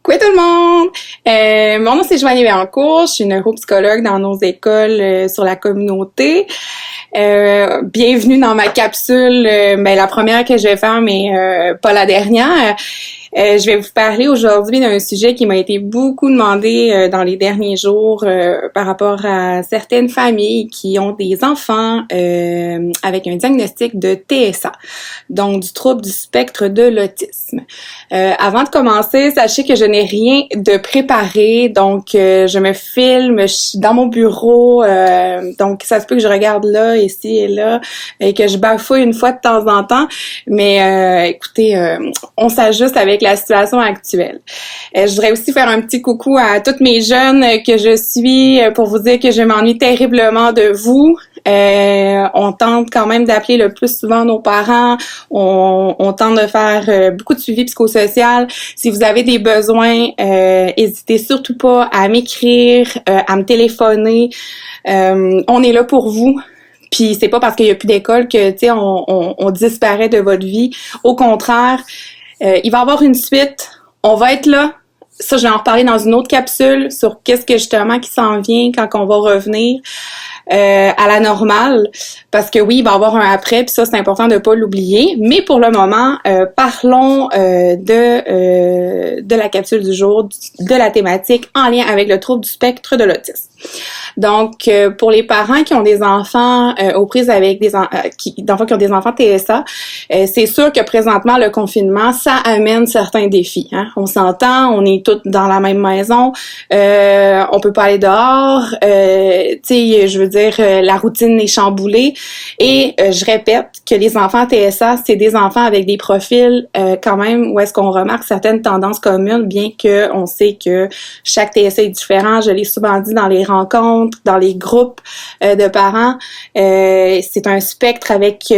Coucou tout le monde! Mon nom c'est Joanie Béancourt, je suis neuropsychologue dans nos écoles sur la communauté. Bienvenue dans ma capsule, la première que je vais faire, mais pas la dernière. Je vais vous parler aujourd'hui d'un sujet qui m'a été beaucoup demandé dans les derniers jours par rapport à certaines familles qui ont des enfants avec un diagnostic de TSA, donc du trouble du spectre de l'autisme. Avant de commencer, sachez que je n'ai rien de préparé, donc je me filme, je suis dans mon bureau, donc ça se peut que je regarde là, ici et là, et que je bafouille une fois de temps en temps, mais écoutez, on s'ajuste avec la situation actuelle. Je voudrais aussi faire un petit coucou à toutes mes jeunes que je suis pour vous dire que je m'ennuie terriblement de vous. On tente quand même d'appeler le plus souvent nos parents. On tente de faire beaucoup de suivi psychosocial. Si vous avez des besoins, n'hésitez surtout pas à m'écrire, à me téléphoner. On est là pour vous. Puis c'est pas parce qu'il y a plus d'école que tu sais on disparaît de votre vie. Au contraire, il va y avoir une suite. On va être là. Ça, je vais en reparler dans une autre capsule sur qu'est-ce que justement qui s'en vient quand on va revenir à la normale. Parce que oui, il va y avoir un après, puis ça, c'est important de pas l'oublier. Mais pour le moment, parlons de la capsule du jour, de la thématique en lien avec le trouble du spectre de l'autisme. Donc, pour les parents qui ont des enfants aux prises avec des d'enfants qui ont des enfants TSA, c'est sûr que présentement le confinement, ça amène certains défis. Hein? On s'entend, on est tous dans la même maison, on peut pas aller dehors, tu sais, je veux dire, la routine est chamboulée. Et je répète que les enfants TSA, c'est des enfants avec des profils quand même où est-ce qu'on remarque certaines tendances communes, bien que on sait que chaque TSA est différent. Je l'ai souvent dit dans les rencontres, dans les groupes de parents. C'est un spectre avec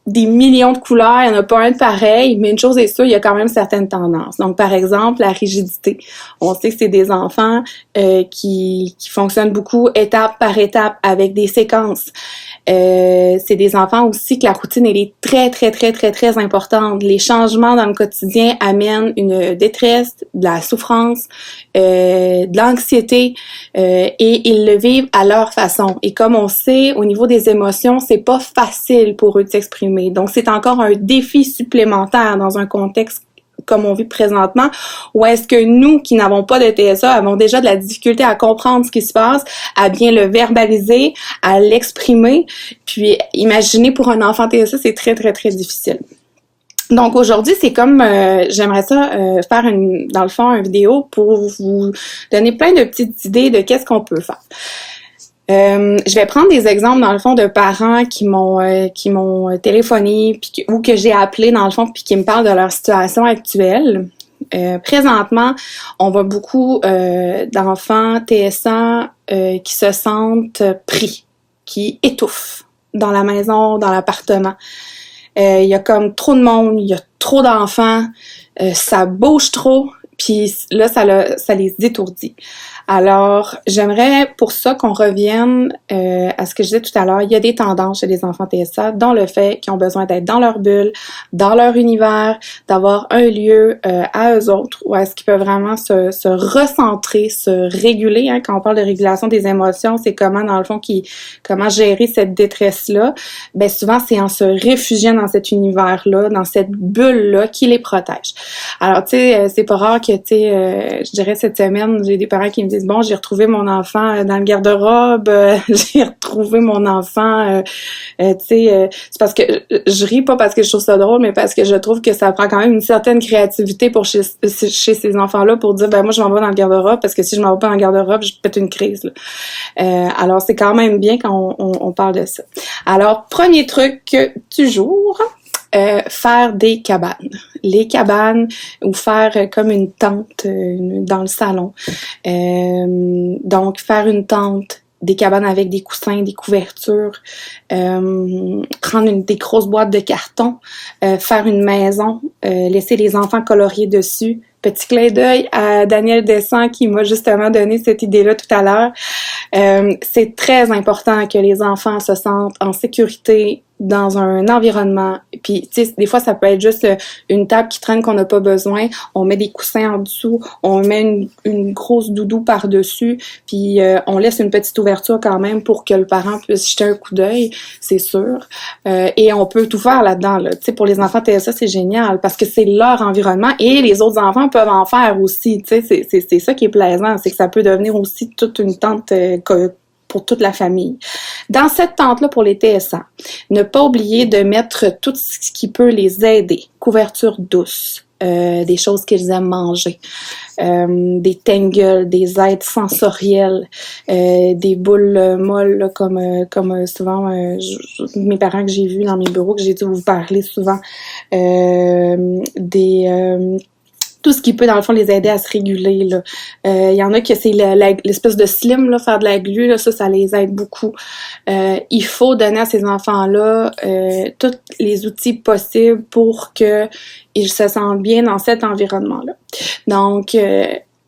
des millions de couleurs, il n'y en a pas un de pareil, mais une chose est sûre, il y a quand même certaines tendances. Donc, par exemple, la rigidité. On sait que c'est des enfants qui fonctionnent beaucoup étape par étape avec des séquences. C'est des enfants aussi que la routine, elle est très, très, très, très, très importante. Les changements dans le quotidien amènent une détresse, de la souffrance, de l'anxiété, et ils le vivent à leur façon. Et comme on sait, au niveau des émotions, c'est pas facile pour eux de s'exprimer. Donc, c'est encore un défi supplémentaire dans un contexte comme on vit présentement, ou est-ce que nous, qui n'avons pas de TSA, avons déjà de la difficulté à comprendre ce qui se passe, à bien le verbaliser, à l'exprimer, puis imaginez pour un enfant TSA, c'est très, très, très difficile. Donc aujourd'hui, c'est comme j'aimerais ça faire dans le fond une vidéo pour vous donner plein de petites idées de qu'est-ce qu'on peut faire. Je vais prendre des exemples dans le fond de parents qui m'ont téléphoné ou que j'ai appelé dans le fond puis qui me parlent de leur situation actuelle. Présentement, on voit beaucoup d'enfants TSA qui se sentent pris, qui étouffent dans la maison, dans l'appartement. Il y a comme trop de monde, il y a trop d'enfants, ça bouge trop, puis là ça les étourdit. Alors, j'aimerais pour ça qu'on revienne à ce que je disais tout à l'heure. Il y a des tendances chez les enfants TSA, dont le fait qu'ils ont besoin d'être dans leur bulle, dans leur univers, d'avoir un lieu à eux autres, où est-ce qu'ils peuvent vraiment se recentrer, se réguler. Hein. Quand on parle de régulation des émotions, c'est comment, dans le fond, comment gérer cette détresse-là. Ben souvent, c'est en se réfugiant dans cet univers-là, dans cette bulle-là, qui les protège. Alors, tu sais, c'est pas rare que, tu sais, je dirais cette semaine, j'ai des parents qui me disent bon, j'ai retrouvé mon enfant dans le garde-robe, j'ai retrouvé mon enfant, tu sais, c'est parce que je ris pas parce que je trouve ça drôle, mais parce que je trouve que ça prend quand même une certaine créativité pour chez ces enfants-là pour dire ben moi je m'en vais dans le garde-robe parce que si je m'en vais pas dans le garde-robe, je pète une crise. Là. Alors c'est quand même bien quand on parle de ça. Alors premier truc du jour. Faire des cabanes. Les cabanes ou faire comme une tente dans le salon. Donc, faire une tente, des cabanes avec des coussins, des couvertures, prendre des grosses boîtes de carton, faire une maison, laisser les enfants colorier dessus. Petit clin d'œil à Daniel Descent qui m'a justement donné cette idée-là tout à l'heure. C'est très important que les enfants se sentent en sécurité dans un environnement, puis tu sais, des fois ça peut être juste une table qui traîne qu'on n'a pas besoin, on met des coussins en dessous, on met une grosse doudou par-dessus, puis on laisse une petite ouverture quand même pour que le parent puisse jeter un coup d'œil, c'est sûr. Et on peut tout faire là-dedans, là. Tu sais, pour les enfants TSA, c'est génial parce que c'est leur environnement et les autres enfants peuvent en faire aussi. Tu sais, c'est ça qui est plaisant, c'est que ça peut devenir aussi toute une tente pour toute la famille. Dans cette tente-là, pour les TSA, ne pas oublier de mettre tout ce qui peut les aider. Couverture douce, des choses qu'ils aiment manger, des tangles, des aides sensorielles, des boules molles là, comme souvent mes parents que j'ai vus dans mes bureaux, que j'ai dû vous parler souvent, tout ce qui peut, dans le fond, les aider à se réguler, là. Il y en a que c'est l'espèce de slim, là, faire de la glu, là, ça les aide beaucoup. Il faut donner à ces enfants-là tous les outils possibles pour que ils se sentent bien dans cet environnement-là. Donc,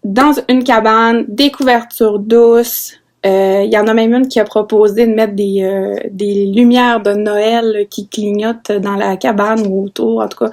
dans une cabane, des couvertures douces. Il y en a même une qui a proposé de mettre des lumières de Noël qui clignotent dans la cabane ou autour. En tout cas,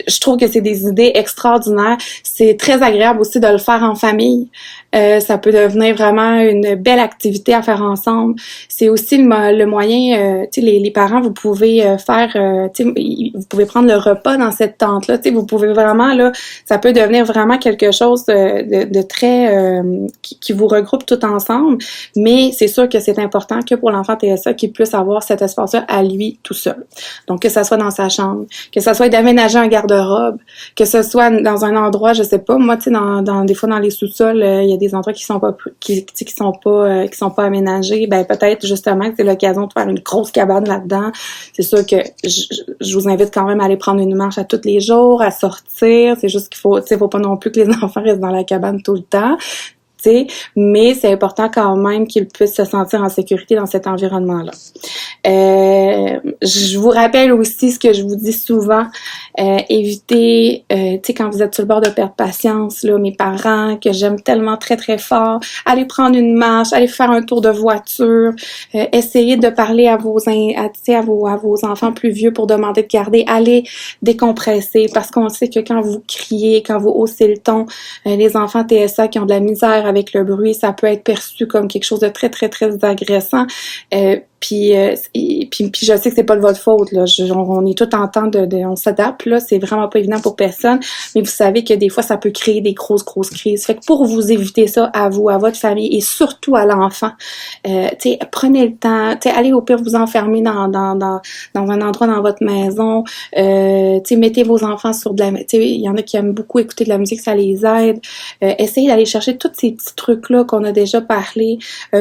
je trouve que c'est des idées extraordinaires. C'est très agréable aussi de le faire en famille. Ça peut devenir vraiment une belle activité à faire ensemble. C'est aussi le moyen, tu sais, les parents, vous pouvez faire, tu sais, vous pouvez prendre le repas dans cette tente-là. Tu sais, vous pouvez vraiment, là, ça peut devenir vraiment quelque chose de très, qui vous regroupe tout ensemble. Mais c'est sûr que c'est important que pour l'enfant TSA, qu'il puisse avoir cet espace-là à lui tout seul. Donc, que ça soit dans sa chambre, que ça soit d'aménager un garde-robe, que ce soit dans un endroit, je sais pas, moi, tu sais, des fois dans les sous-sols, il y a des endroits qui sont pas aménagés. Ben peut-être justement que c'est l'occasion de faire une grosse cabane là-dedans. C'est sûr que je vous invite quand même à aller prendre une marche à tous les jours, à sortir. C'est juste qu'il faut, tu sais, faut pas non plus que les enfants restent dans la cabane tout le temps. Mais c'est important quand même qu'ils puissent se sentir en sécurité dans cet environnement-là. Je vous rappelle aussi ce que je vous dis souvent, évitez, tu sais, quand vous êtes sur le bord de perdre patience, là, mes parents, que j'aime tellement très, très fort, allez prendre une marche, allez faire un tour de voiture, essayez de parler à vos enfants plus vieux pour demander de garder, allez décompresser, parce qu'on sait que quand vous criez, quand vous haussez le ton, les enfants TSA qui ont de la misère avec le bruit, ça peut être perçu comme quelque chose de très, très, très agressant. Puis je sais que c'est pas de votre faute, là. On est tout en temps on s'adapte, là. C'est vraiment pas évident pour personne. Mais vous savez que des fois, ça peut créer des grosses crises. Fait que pour vous éviter ça à vous, à votre famille et surtout à l'enfant, prenez le temps, allez au pire vous enfermer dans un endroit dans votre maison, mettez vos enfants sur de la, il y en a qui aiment beaucoup écouter de la musique, ça les aide. Essayez d'aller chercher tous ces petits trucs-là qu'on a déjà parlé.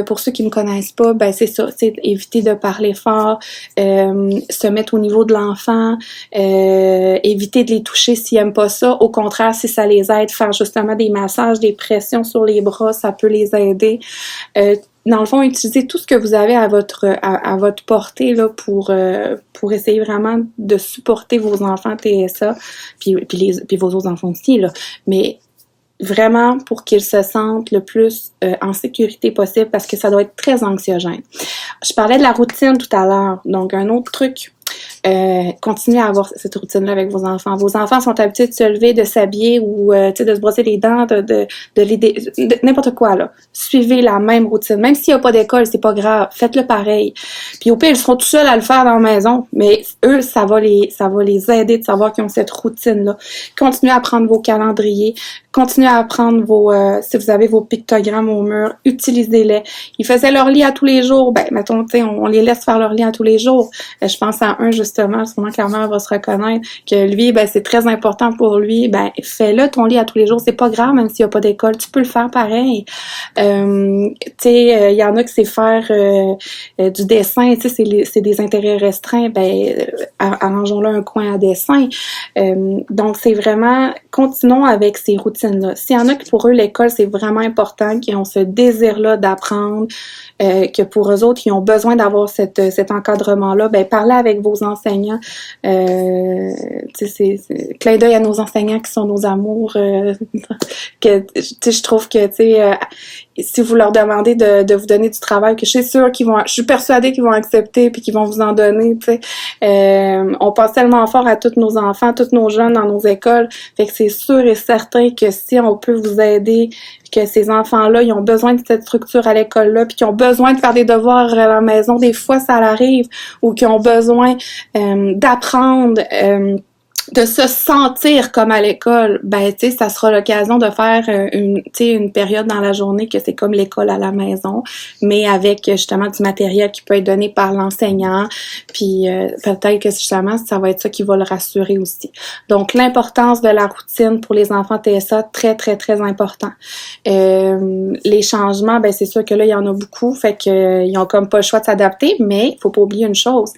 Pour ceux qui me connaissent pas, ben c'est ça, c'est éviter de parler fort, se mettre au niveau de l'enfant, éviter de les toucher s'ils aiment pas ça. Au contraire, si ça les aide, faire justement des massages, des pressions sur les bras, ça peut les aider. Dans le fond, utilisez tout ce que vous avez à votre portée là pour essayer vraiment de supporter vos enfants TSA, puis vos autres enfants aussi là. Mais vraiment pour qu'ils se sentent le plus en sécurité possible parce que ça doit être très anxiogène. Je parlais de la routine tout à l'heure, donc un autre truc. Continuez à avoir cette routine-là avec vos enfants. Vos enfants sont habitués de se lever, de s'habiller ou de se brosser les dents, de n'importe quoi là. Suivez la même routine. Même s'il n'y a pas d'école, c'est pas grave. Faites-le pareil. Puis au pire, ils seront tout seuls à le faire dans la maison, mais eux, ça va les aider de savoir qu'ils ont cette routine-là. Continuez à prendre vos calendriers. Continuez à prendre si vous avez vos pictogrammes au mur, utilisez-les. Ils faisaient leur lit à tous les jours. Ben, mettons, on les laisse faire leur lit à tous les jours. Je pense à un, justement, sûrement que la mère va se reconnaître, que lui, ben, c'est très important pour lui. Ben, fais-le ton lit à tous les jours. C'est pas grave, même s'il n'y a pas d'école. Tu peux le faire pareil. Il y en a que c'est faire du dessin. Tu sais, c'est des intérêts restreints. Ben, arrangeons-là un coin à dessin. Donc, c'est vraiment, continuons avec ces routines. S'il y en a que pour eux, l'école, c'est vraiment important, qui ont ce désir-là d'apprendre, que pour eux autres, ils ont besoin d'avoir cet encadrement-là, ben parlez avec vos enseignants. C'est clin d'œil à nos enseignants qui sont nos amours. Je trouve que si vous leur demandez de vous donner du travail, que je suis persuadée qu'ils vont accepter puis qu'ils vont vous en donner, tu sais. On pense tellement fort à tous nos enfants, tous nos jeunes dans nos écoles, fait que c'est sûr et certain que si on peut vous aider, que ces enfants-là, ils ont besoin de cette structure à l'école-là, puis qu'ils ont besoin de faire des devoirs à la maison, des fois ça arrive, ou qu'ils ont besoin d'apprendre, de se sentir comme à l'école, ben tu sais, ça sera l'occasion de faire une période dans la journée que c'est comme l'école à la maison, mais avec justement du matériel qui peut être donné par l'enseignant, puis peut-être que justement ça va être ça qui va le rassurer aussi. Donc l'importance de la routine pour les enfants TSA, très très très important. Les changements, ben c'est sûr que là il y en a beaucoup, fait que ils ont comme pas le choix de s'adapter, mais il faut pas oublier une chose.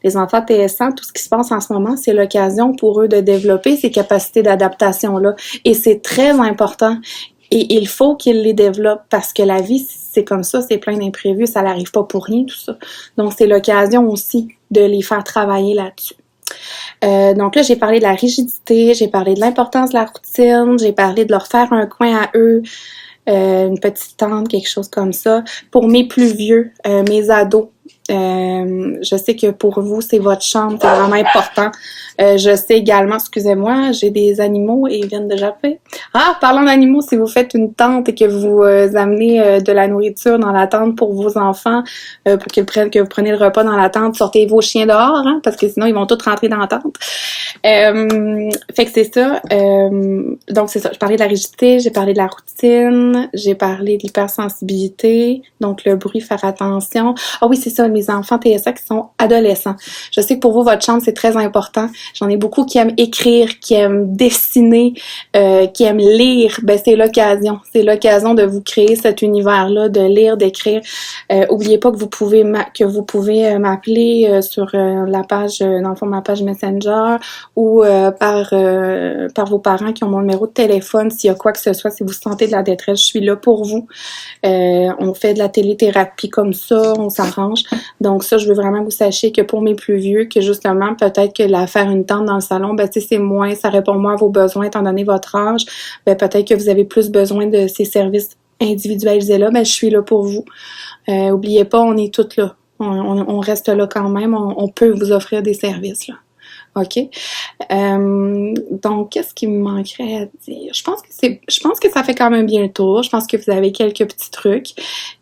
Les enfants TSA, tout ce qui se passe en ce moment, c'est l'occasion pour eux de développer ces capacités d'adaptation-là. Et c'est très important. Et il faut qu'ils les développent parce que la vie, c'est comme ça, c'est plein d'imprévus, ça n'arrive pas pour rien, tout ça. Donc, c'est l'occasion aussi de les faire travailler là-dessus. Donc là, j'ai parlé de la rigidité, j'ai parlé de l'importance de la routine, j'ai parlé de leur faire un coin à eux, une petite tente, quelque chose comme ça. Pour mes plus vieux, mes ados, je sais que pour vous, c'est votre chambre, c'est vraiment important. Je sais également, excusez-moi, j'ai des animaux et ils viennent de japper. Ah, parlant d'animaux, si vous faites une tente et que vous amenez de la nourriture dans la tente pour vos enfants, pour que vous preniez le repas dans la tente, sortez vos chiens dehors, hein, parce que sinon ils vont tous rentrer dans la tente. Fait que c'est ça. Donc c'est ça. J'ai parlé de la rigidité, j'ai parlé de la routine, j'ai parlé de l'hypersensibilité, donc le bruit, faire attention. Ah oui, c'est ça, mes enfants TSA qui sont adolescents. Je sais que pour vous, votre chambre, c'est très important. J'en ai beaucoup qui aiment écrire, qui aiment dessiner, qui aiment lire. Ben, c'est l'occasion. C'est l'occasion de vous créer cet univers-là, de lire, d'écrire. Oubliez pas que vous pouvez m'appeler sur la page, dans le fond, ma page Messenger ou par vos parents qui ont mon numéro de téléphone. S'il y a quoi que ce soit, si vous sentez de la détresse, je suis là pour vous. On fait de la téléthérapie comme ça, on s'arrange. Donc ça, je veux vraiment que vous sachiez que pour mes plus vieux, que justement, peut-être que faire une tente dans le salon, ben tu sais, c'est moins, ça répond moins à vos besoins étant donné votre âge. Ben peut-être que vous avez plus besoin de ces services individualisés-là, ben je suis là pour vous. Oubliez pas, on est toutes là. On reste là quand même, on peut vous offrir des services là. OK. Donc, qu'est-ce qui me manquerait à dire? Je pense que ça fait quand même bien le tour. Je pense que vous avez quelques petits trucs.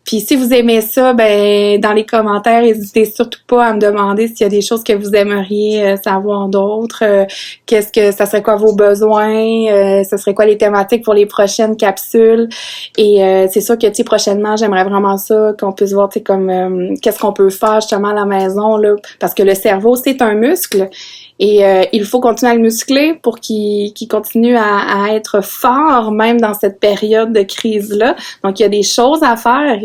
Puis, si vous aimez ça, ben, dans les commentaires, n'hésitez surtout pas à me demander s'il y a des choses que vous aimeriez savoir d'autres. Ça serait quoi vos besoins? Ce serait quoi les thématiques pour les prochaines capsules? Et c'est sûr que, tu sais, prochainement, j'aimerais vraiment ça, qu'on puisse voir, tu sais, comme, qu'est-ce qu'on peut faire justement à la maison, là. Parce que le cerveau, c'est un muscle. Et il faut continuer à le muscler pour qu'il continue à être fort, même dans cette période de crise-là. Donc, il y a des choses à faire.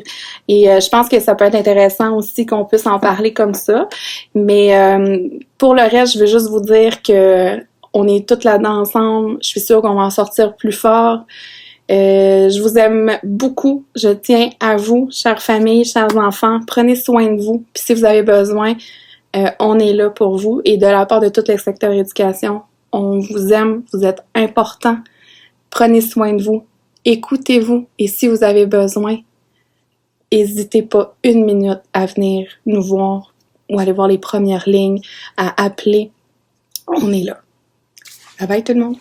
Et je pense que ça peut être intéressant aussi qu'on puisse en parler comme ça. Mais pour le reste, je veux juste vous dire que on est toutes là-dedans ensemble. Je suis sûre qu'on va en sortir plus fort. Je vous aime beaucoup. Je tiens à vous, chères familles, chers enfants. Prenez soin de vous. Puis si vous avez besoin, on est là pour vous. Et de la part de tout le secteur éducation, on vous aime, vous êtes important. Prenez soin de vous. Écoutez-vous. Et si vous avez besoin, n'hésitez pas une minute à venir nous voir ou aller voir les premières lignes, à appeler. On est là. Bye bye tout le monde.